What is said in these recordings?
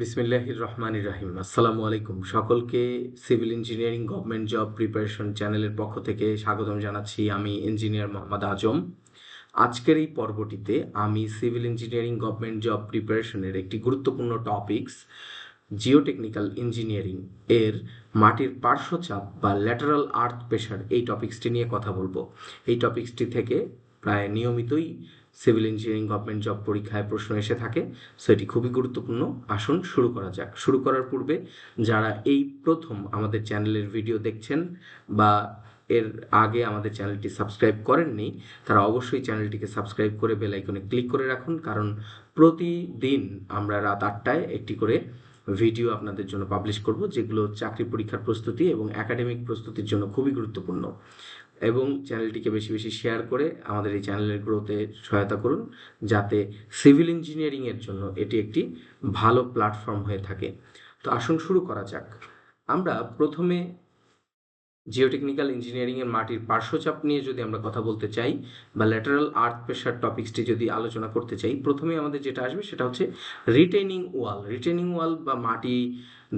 বিসমিল্লাহির রহমানির রহিম। আসসালামু আলাইকুম সকলকে। Civil engineering government job preparation চ্যানেলের পক্ষ থেকে স্বাগতম জানাচ্ছি। আমি ইঞ্জিনিয়ার মোহাম্মদ আজম। আজকের এই পর্বটিতে আমি সিভিল ইঞ্জিনিয়ারিং গভর্নমেন্ট জব প্রিপারেশনের একটি গুরুত্বপূর্ণ টপিকস জিওটেকনিক্যাল ইঞ্জিনিয়ারিং এর মাটির পার্শ্বচাপ বা ল্যাটারাল আর্থ প্রেশার এই টপিক্সটি নিয়ে কথা বলবো। এই টপিক্সটি থেকে প্রায় নিয়মিতই সিভিল ইঞ্জিনিয়ারিং গভর্নমেন্ট জব পরীক্ষায় প্রশ্ন এসে থাকে, সো এটি খুবই গুরুত্বপূর্ণ। আসুন শুরু করা যাক। শুরু করার পূর্বে যারা এই প্রথম আমাদের চ্যানেলের ভিডিও দেখছেন বা এর আগে আমাদের চ্যানেলটি সাবস্ক্রাইব করেননি, তারা অবশ্যই চ্যানেলটিকে সাবস্ক্রাইব করে বেল আইকনে ক্লিক করে রাখুন, কারণ প্রতিদিন আমরা রাত 8টায় একটি করে ভিডিও আপনাদের জন্য পাবলিশ করব, যেগুলো চাকরি পরীক্ষার প্রস্তুতি এবং একাডেমিক প্রস্তুতির জন্য খুবই গুরুত্বপূর্ণ। এবং চ্যানেলটিকে বেশি বেশি শেয়ার করে আমাদের এই চ্যানেলের গ্রোথে সহায়তা করুন, যাতে সিভিল ইঞ্জিনিয়ারিংয়ের জন্য এটি একটি ভালো প্ল্যাটফর্ম হয়ে থাকে। তো আসুন শুরু করা যাক। আমরা প্রথমে জিওটেকনিক্যাল ইঞ্জিনিয়ারিংয়ের মাটির পার্শ্বচাপ নিয়ে যদি আমরা কথা বলতে চাই বা ল্যাটারাল আর্থ প্রেশার টপিক্সটি যদি আলোচনা করতে চাই, প্রথমে আমাদের যেটা আসবে সেটা হচ্ছে রিটেনিং ওয়াল। রিটেনিং ওয়াল বা মাটি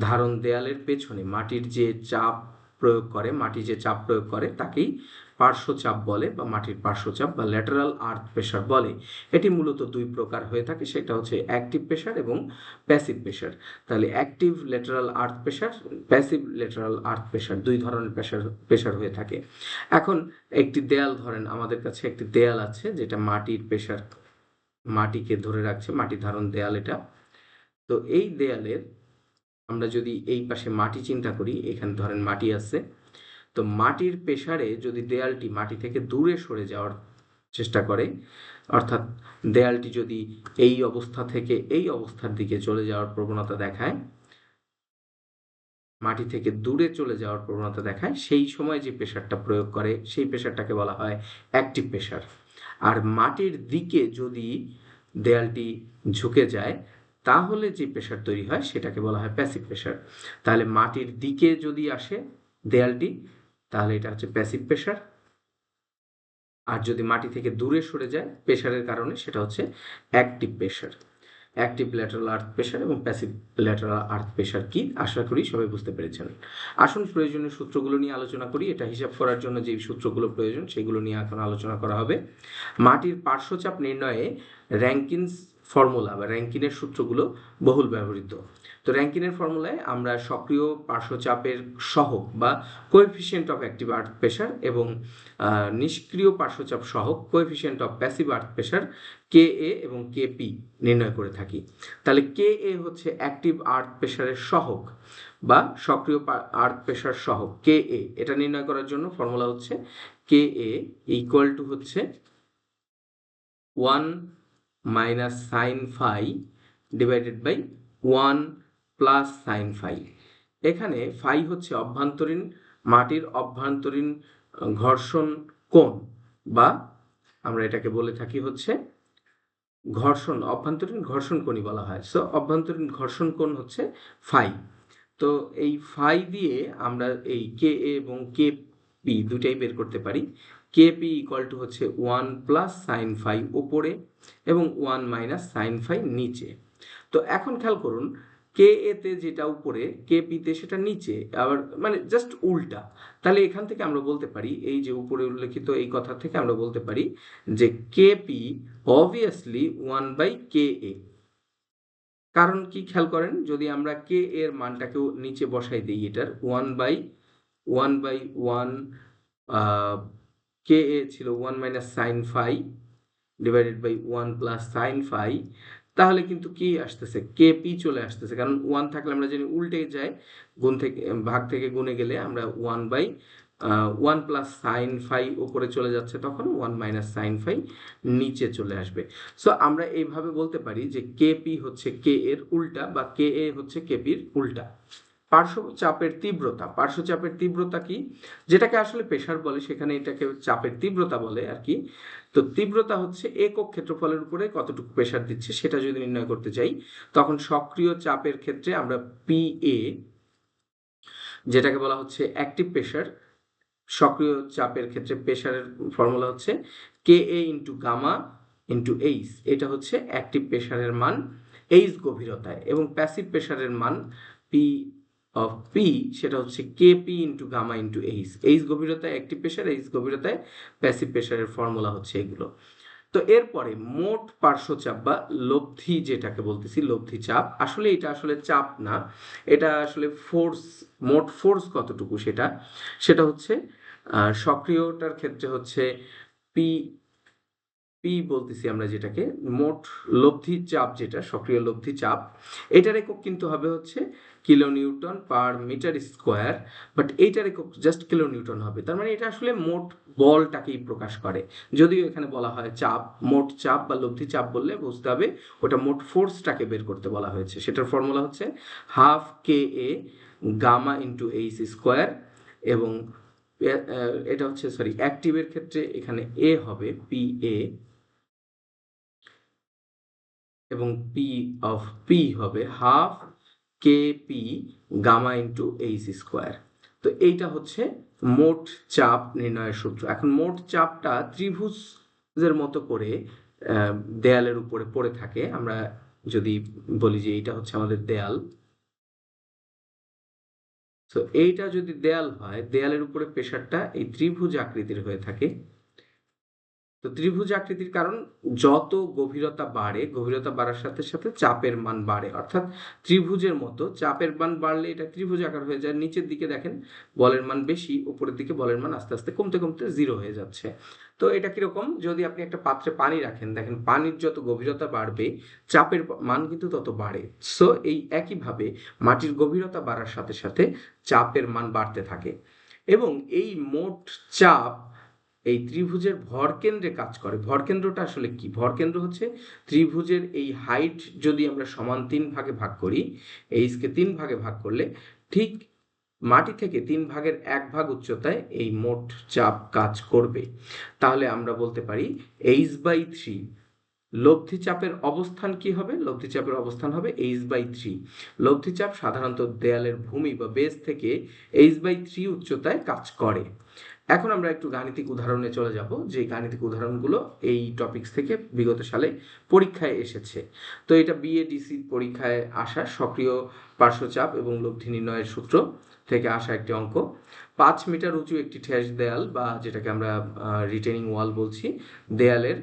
ধারণ দেয়ালের পেছনে মাটির যে চাপ প্রয়োগ করে, মাটি যে চাপ প্রয়োগ করে তাকেই পার্শ্বচাপ বলে বা মাটির পার্শ্বচাপ বা ল্যাটারাল আর্থ প্রেশার বলে। এটি মূলত দুই প্রকার হয়ে থাকে, সেটা হচ্ছে অ্যাক্টিভ প্রেশার এবং প্যাসিভ প্রেশার। তাহলে অ্যাক্টিভ ল্যাটারাল আর্থ প্রেশার, প্যাসিভ ল্যাটারাল আর্থ প্রেশার, দুই ধরনের প্রেশার হয়ে থাকে। এখন একটি দেয়াল ধরেন, আমাদের কাছে একটি দেয়াল আছে যেটা মাটির প্রেশার, মাটিকে ধরে রাখছে, মাটি ধারণ দেয়াল এটা। তো এই দেয়ালের আমরা যদি এই পাশে মাটি চিন্তা করি, এখানে ধরেন মাটি আছে, তো মাটির প্রেসারে যদি দেয়ালটি মাটি থেকে দূরে সরে যাওয়ার চেষ্টা করে, অর্থাৎ দেয়ালটি যদি এই অবস্থা থেকে এই অবস্থার দিকে চলে যাওয়ার প্রবণতা দেখায়, মাটি থেকে দূরে চলে যাওয়ার প্রবণতা দেখায়, সেই সময় যে প্রেসারটা প্রয়োগ করে সেই প্রেসারটাকে বলা হয় অ্যাক্টিভ প্রেসার। আর মাটির দিকে যদি দেয়ালটি ঝুঁকে যায়, তাহলে যে প্রেসার তৈরি হয় সেটাকে বলা হয় প্যাসিভ প্রেসার। তাহলে মাটির দিকে যদি আসে দেয়ালটি, তাহলে এটা হচ্ছে প্যাসিভ প্রেসার। আর যদি মাটি থেকে দূরে সরে যায় প্রেসারের কারণে, সেটা হচ্ছে অ্যাক্টিভ প্রেসার। অ্যাক্টিভ ল্যাটারাল আর্থ প্রেশার এবং প্যাসিভ ল্যাটারাল আর্থ প্রেশার কি, আশা করি সবাই বুঝতে পেরেছেন। আসুন প্রয়োজনীয় সূত্রগুলো নিয়ে আলোচনা করি। এটা হিসাব করার জন্য যে সূত্রগুলো প্রয়োজন সেগুলো নিয়ে এখন আলোচনা করা হবে। মাটির পার্শ্বচাপ নির্ণয়ে র্যাঙ্কিনস ফর্মুলা বা র্যাঙ্কিনের সূত্রগুলো বহুল ব্যবহৃত। তো র্যাঙ্কিনের ফর্মুলায় আমরা সক্রিয় পার্শ্বচাপের সহগ বা coefficient of active earth pressure এবং নিষ্ক্রিয় পার্শ্বচাপ সহগ coefficient of passive earth pressure K A এবং কে পি নির্ণয় করে থাকি। তাহলে কে এ হচ্ছে অ্যাক্টিভ আর্থ প্রেশারের সহগ বা সক্রিয় আর্থ প্রেশার সহগ কে এ। এটা নির্ণয় করার জন্য ফর্মুলা হচ্ছে কে এ ইকুয়াল টু হচ্ছে 1 minus sine phi divided by 1 plus sine phi. এখানে ফাই হচ্ছে অভ্যন্তরীণ, মাটির অভ্যন্তরীণ ঘর্ষণ কোণ, বা আমরা এটাকে বলে থাকি হচ্ছে ঘর্ষণ, অভ্যন্তরীণ ঘর্ষণ কোণই বলা হয়। সো অভ্যন্তরীণ ঘর্ষণ কোণ হচ্ছে ফাই। তো এই ফাই দিয়ে আমরা এই কে এ এবং কে পি দুটাই বের করতে পারি। কে পি ইকুয়াল টু হচ্ছে 1 প্লাস সাইন ফাই ওপরে এবং 1 মাইনাস সাইন ফাই নিচে। তো এখন খেয়াল করুন, কে এতে যেটা উপরে, কে পিতে সেটা নিচে, আবার মানে জাস্ট উল্টা। তাহলে এখান থেকে আমরা বলতে পারি, এই যে উপরে উল্লেখিত এই কথা থেকে আমরা বলতে পারি যে কে পি অবভিয়াসলি 1 বাই কে এ। কারণ কি খেয়াল করেন, যদি আমরা কে এর মানটাকেও নিচে বসাই দিই, এটার 1 বাই 1 কে এ ছিল 1 minus sine phi divided by 1 plus sine phi, তাহলে কিন্তু কি আসতেছে, কে পি চলে আসতেছে। কারণ 1 থাকলে আমরা জানি উল্টে যায়, গুণ থেকে ভাগ থেকে গুণে গেলে আমরা 1 বাই 1 প্লাস সাইন ফাই উপরে চলে যাচ্ছে, তখন 1 মাইনাস সাইন ফাই নিচে চলে আসবে। সো আমরা এইভাবে বলতে পারি যে কে পি হচ্ছে কে এর উল্টা বা কে এ হচ্ছে কে পির উল্টা। পার্শ্বচাপের তীব্রতা, পার্শ্বচাপের তীব্রতা কি, যেটাকে আসলে প্রেশার বলে সেখানে এটাকে চাপের তীব্রতা বলে আর কি। তো তীব্রতা হচ্ছে একক ক্ষেত্রফলের উপরে কতটুকু প্রেশার দিচ্ছে সেটা যদি নির্ণয় করতে চাই, তখন সক্রিয় চাপের ক্ষেত্রে আমরা পি এ, যেটাকে বলা হচ্ছে অ্যাক্টিভ প্রেশার, সক্রিয় চাপের ক্ষেত্রে প্রেশারের ফর্মুলা হচ্ছে কে A into gamma into H. এটা হচ্ছে অ্যাক্টিভ প্রেশারের মান এইচ গভীরতায়, এবং প্যাসিভ প্রেশারের মান পি অফ পি সেটা হচ্ছে KP into gamma into H. H গভীরতায় অ্যাক্টিভ প্রেশার, এইচ গভীরতায় প্যাসিভ প্রেশারের ফর্মুলা হচ্ছে এগুলো। তো এরপরে মোট পার্শ্বচাপ বা লব্ধি যেটাকে বলতেছি, লব্ধি চাপ, আসলে এটা আসলে চাপ না, এটা আসলে ফোর্স। মোট ফোর্স কতটুকু সেটা হচ্ছে সক্রিয়তার ক্ষেত্রে হচ্ছে পি পি বলতেছি আমরা যেটাকে, মোট লব্ধি চাপ যেটা সক্রিয় লব্ধি চাপ, এটার একক কিন্তু হবে হচ্ছে kilo newton per metre square, but এইটার একক জাস্ট কিলো নিউটন হবে। তার মানে এটা আসলে মোট বলটাকেই প্রকাশ করে, যদিও এখানে বলা হয় চাপ। মোট চাপ বা লব্ধি চাপ বললে বুঝতে হবে ওটা মোট ফোর্সটাকে বের করতে বলা হয়েছে। সেটার ফর্মুলা হচ্ছে হাফ কে এ গামা ইন্টু এইচ স্কোয়ার, এবং এটা হচ্ছে সরি অ্যাক্টিভের ক্ষেত্রে এখানে এ হবে পি এ, এবং পি অফ পি হবে half K P gamma into H square. তো এইটা হচ্ছে মোট চাপ নির্ণয়ের সূত্র। এখন মোট চাপটা ত্রিভুজের মতো করে দেয়ালের উপরে পড়ে থাকে। আমরা যদি বলি যে এইটা হচ্ছে আমাদের দেয়াল, তো এইটা যদি দেয়াল হয়, দেয়ালের উপরে প্রেশারটা এই ত্রিভুজ আকৃতির হয়ে থাকে। তো ত্রিভুজ আকৃতির কারণ যত গভীরতা বাড়ে, গভীরতা বাড়ার সাথে সাথে চাপের মান বাড়ে, অর্থাৎ ত্রিভুজের মতো চাপের মান বাড়লে এটা ত্রিভুজ আকার হয়ে যায়। নিচের দিকে দেখেন বলের মান বেশি, উপরের দিকে বলের মান আস্তে আস্তে কমতে কমতে জিরো হয়ে যাচ্ছে। তো এটা কিরকম, যদি আপনি একটা পাত্রে পানি রাখেন, দেখেন পানির যত গভীরতা বাড়বে চাপের মান কিন্তু তত বাড়ে। সো এই একইভাবে মাটির গভীরতা বাড়ার সাথে সাথে চাপের মান বাড়তে থাকে, এবং এই মোট চাপ এই ত্রিভুজের ভরকেন্দ্রে কাজ করে। ভরকেন্দ্রটা আসলে কি? ভরকেন্দ্র হচ্ছে ত্রিভুজের এই হাইট যদি আমরা সমান 3 ভাগে ভাগ করি, এইচকে 3 ভাগে ভাগ করলে ঠিক মাটি থেকে 3 ভাগের 1 ভাগ উচ্চতায় এই মোট চাপ কাজ করবে। তাহলে আমরা বলতে পারি h/3 লব্ধি চাপের অবস্থান কি হবে? লব্ধি চাপের অবস্থান হবে h/3। লব্ধি চাপ সাধারণত দেয়ালের ভূমি বা বেস থেকে h/3 উচ্চতায় কাজ করে। এখন আমরা একটু গাণিতিক উদাহরণে চলে যাব, যে গাণিতিক উদাহরণগুলো এই টপিকস থেকে বিগত সালে পরীক্ষায় এসেছে। তো এটা বিএডিসি পরীক্ষায় আসা সক্রিয় পার্শ্বচাপ এবং লব্ধি নির্ণয়ের সূত্র থেকে আসা একটি অঙ্ক। 5 মিটার উঁচু একটি ঠেস দেয়াল, বা যেটাকে আমরা রিটেনিং ওয়াল বলছি, দেয়ালের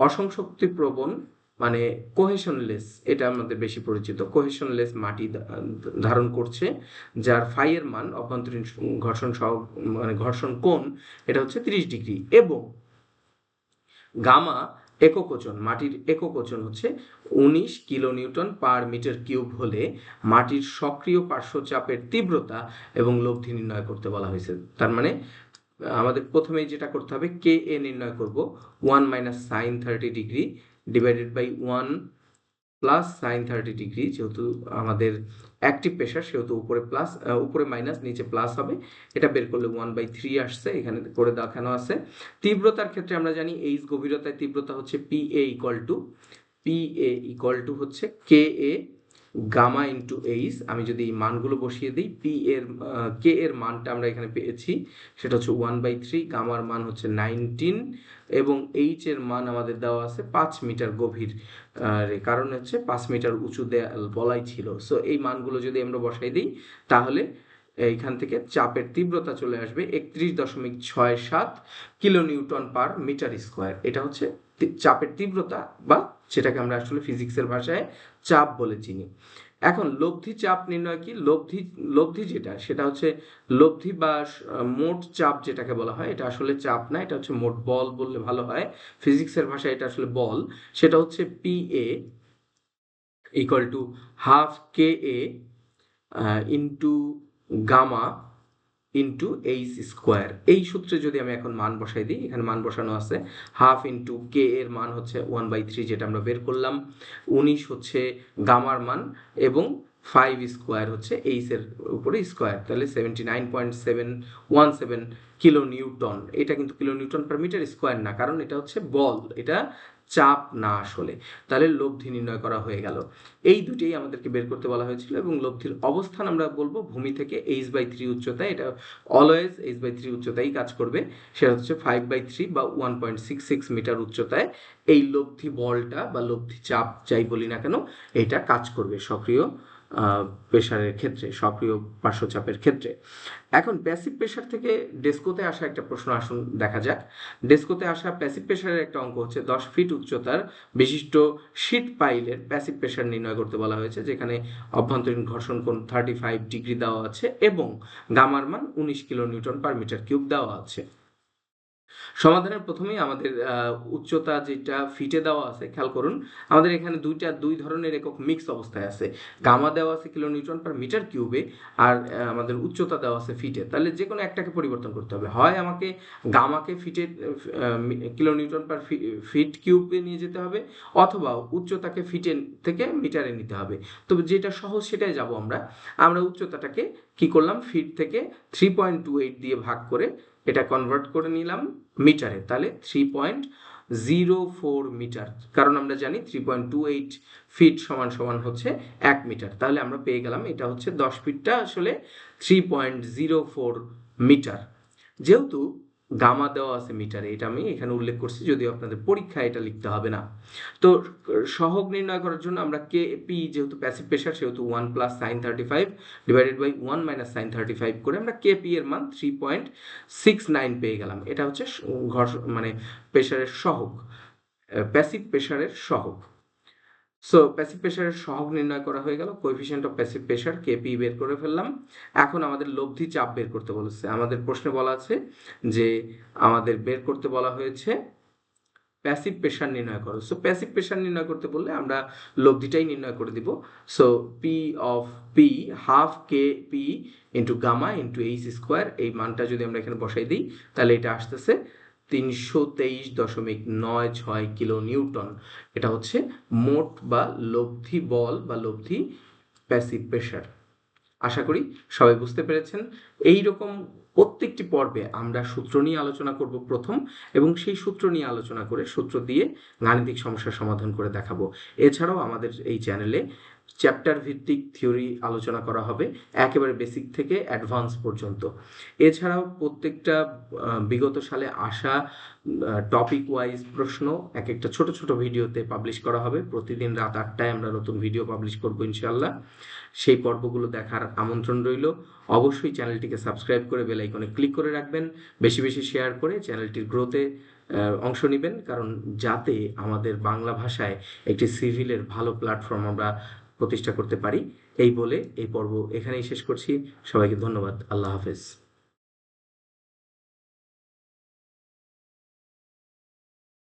অসংশক্তিপ্রবণ মানে কোহেশনলেস, এটা আমাদের বেশি পরিচিত, কোহেশনলেস মাটি ধারণ করছে, যার ফাই এর মান অভ্যন্তরীণ ঘর্ষণ সহ মানে ঘর্ষণ কোণ এটা হচ্ছে 30 ডিগ্রি, এবং গামা একক ওজন, মাটির একক ওজন হচ্ছে 19 kilo newton per metre cube হলে মাটির সক্রিয় পার্শ্বচাপের তীব্রতা এবং লব্ধি নির্ণয় করতে বলা হয়েছে। তার মানে আমাদের প্রথমেই যেটা করতে হবে, কে এ নির্ণয় করব 1 minus sine 30 degree divided by 1 plus sine 30 degree, যেহেতু আমাদের অ্যাক্টিভ প্রেশার সেহেতু উপরে প্লাস, উপরে মাইনাস নিচে প্লাস হবে। এটা বের করলে 1/3 আসছে, এখানে করে দেখানো আছে। তীব্রতার ক্ষেত্রে আমরা জানি এইচ গভীরতায় তীব্রতা হচ্ছে পি এ ইকুয়াল টু হচ্ছে কে এ গামা ইন্টু এইচ। আমি যদি মানগুলো বসিয়ে দিই, কে এর মানটা আমরা এখানে পেয়েছি, সেটা হচ্ছে 1/3, গামার মান হচ্ছে 19, এবং এইচ এর মান আমাদের দেওয়া আছে 5 মিটার গভীর, কারণ হচ্ছে 5 মিটার উঁচু দেয়াল বলাই ছিল। সো এই মানগুলো যদি আমরা বসাই দিই, তাহলে এইখান থেকে চাপের তীব্রতা চলে আসবে 31.67 kilo newton per metre square. এটা হচ্ছে চাপের তীব্রতা, বা সেটাকে আমরা আসলে ফিজিক্সের ভাষায় চাপ বলে চিনি। এখন লব্ধি চাপ নির্ণয় কি? লব্ধি যেটা, সেটা হচ্ছে লব্ধি বা মোট চাপ যেটাকে বলা হয়, এটা আসলে চাপ না, এটা হচ্ছে মোট বল বললে ভালো হয়। ফিজিক্সের ভাষায় এটা আসলে বল। সেটা হচ্ছে P A equal to half K A into gamma into H square. এই সূত্রে যদি আমি এখন মান বসাই দিই, এখানে মান বসানো আছে, হাফ ইন্টু কে এর মান হচ্ছে 1/3 যেটা আমরা বের করলাম, 19 হচ্ছে গামার মান, এবং 5 স্কোয়ার হচ্ছে এইচ এর উপরে স্কোয়ার, তাহলে 79.717 কিলো নিউটন। এটা কিন্তু kilo newton per metre square না, কারণ এটা হচ্ছে বল, এটা চাপ না আসলে। তাহলে লব্ধি নির্ণয় করা হয়ে গেল। এই দুটেই আমাদেরকে বের করতে বলা হয়েছিল, এবং লব্ধির অবস্থান আমরা বলবো ভূমি থেকে h/3 উচ্চতায়, এটা অলওয়েজ h/3 উচ্চতায় কাজ করবে। সেটা হচ্ছে 5/3 বা 1.66 মিটার উচ্চতায় এই লব্ধি বলটা বা লব্ধি চাপ যাই বলি না কেন এটা কাজ করবে সক্রিয় প্রেশারের ক্ষেত্রে, সক্রিয় পার্শ্বচাপের ক্ষেত্রে। এখন প্যাসিভ প্রেশার থেকে ডেস্কোতে আসা একটা প্রশ্ন আসুন দেখা যাক। ডেস্কোতে আসা প্যাসিভ প্রেশারের একটা অঙ্ক হচ্ছে 10 ফিট উচ্চতার বিশিষ্ট শীট পাইলের প্যাসিভ প্রেশার নির্ণয় করতে বলা হয়েছে, যেখানে অভ্যন্তরীণ ঘর্ষণ কোণ 35 ডিগ্রি দেওয়া আছে এবং গামার মান 19 kilo newton per metre cube দেওয়া আছে। সমাধানের প্রথমেই আমাদের উচ্চতা যেটা ফিটে দেওয়া আছে, খেয়াল করুন আমাদের এখানে দুই ধরনের একক মিক্স অবস্থায় আছে। গামা দেওয়া আছে কিলো নিউটন পার মিটার কিউবে, আর আমাদের উচ্চতা দেওয়া আছে ফিটে। তাহলে যে কোনো একটাকে পরিবর্তন করতে হবে, হয় আমাকে গামাকে ফিটে কিলো নিউটন পার ফিট কিউবে নিয়ে যেতে হবে, অথবা উচ্চতাকে ফিটে থেকে মিটারে নিতে হবে। তবে যেটা সহজ সেটাই যাব আমরা উচ্চতাটাকে কি করলাম, ফিট থেকে 3.28 দিয়ে ভাগ করে এটা কনভার্ট করে নিলাম মিটারে, তাহলে 3.04 মিটার, কারণ আমরা জানি 3.28 ফিট সমান সমান হচ্ছে 1 মিটার। তাহলে আমরা পেয়ে গেলাম এটা হচ্ছে 10 ফিটটা আসলে 3.04 মিটার। যেহেতু গামা দেওয়া আছে মিটারে, এটা আমি এখানে উল্লেখ করছি, যদিও আপনাদের পরীক্ষায় এটা লিখতে হবে না। তো সহগ নির্ণয় করার জন্য আমরা কে পি, যেহেতু প্যাসিভ প্রেশার সেহেতু 1 plus sine 35 divided by 1 minus sine 35 করে আমরা কে পি এর মান 3.69 পেয়ে গেলাম। এটা হচ্ছে মানে প্রেশারের সহগ, প্যাসিভ প্রেশারের সহগ। সো প্যাসিভ প্রেশারের সহগ নির্ণয় করা হয়ে গেল, coefficient of passive pressure KP বের করে ফেললাম। এখন আমাদের লব্ধি চাপ বের করতে বলেছে। আমাদের প্রশ্নে বলা আছে যে আমাদের বের করতে বলা হয়েছে প্যাসিভ প্রেশার নির্ণয় করো। সো প্যাসিভ প্রেশার নির্ণয় করতে বললে আমরা লব্ধিটাই নির্ণয় করে দিব। So P of P half K P into gamma into H square, এই মানটা যদি আমরা এখানে বসাই দিই তাহলে এটা আসতেছে 323.96 কিলো নিউটন। এটা হচ্ছে মোট বা লব্ধি বল বা লব্ধি প্যাসিভ প্রেশার। আশা করি সবাই বুঝতে পেরেছেন। এই রকম প্রত্যেকটি পর্বে আমরা সূত্র নিয়ে আলোচনা করব প্রথম, এবং সেই সূত্র নিয়ে আলোচনা করে সূত্র দিয়ে গাণিতিক সমস্যার সমাধান করে দেখাবো। এছাড়াও আমাদের এই চ্যানেলে চ্যাপ্টার ভিত্তিক থিওরি আলোচনা করা হবে একেবারে বেসিক থেকে অ্যাডভান্স পর্যন্ত। এছাড়াও প্রত্যেকটা বিগত সালে আসা টপিক ওয়াইজ প্রশ্ন এক একটা ছোট ছোট ভিডিওতে পাবলিশ করা হবে। প্রতিদিন রাত 8টায় আমরা নতুন ভিডিও পাবলিশ করব ইনশাআল্লাহ। সেই পর্বগুলো দেখার আমন্ত্রণ রইল। অবশ্যই চ্যানেলটিকে সাবস্ক্রাইব করে বেল আইকনে ক্লিক করে রাখবেন, বেশি বেশি শেয়ার করে চ্যানেলটির গ্রোথে অংশ নেবেন, কারণ যাতে আমাদের বাংলা ভাষায় একটি সিভিলের ভালো প্ল্যাটফর্ম আমরা প্রতিষ্ঠা করতে পারি। এই বলে এই পর্ব এখানেই শেষ করছি। সবাইকে ধন্যবাদ। আল্লাহ হাফেজ।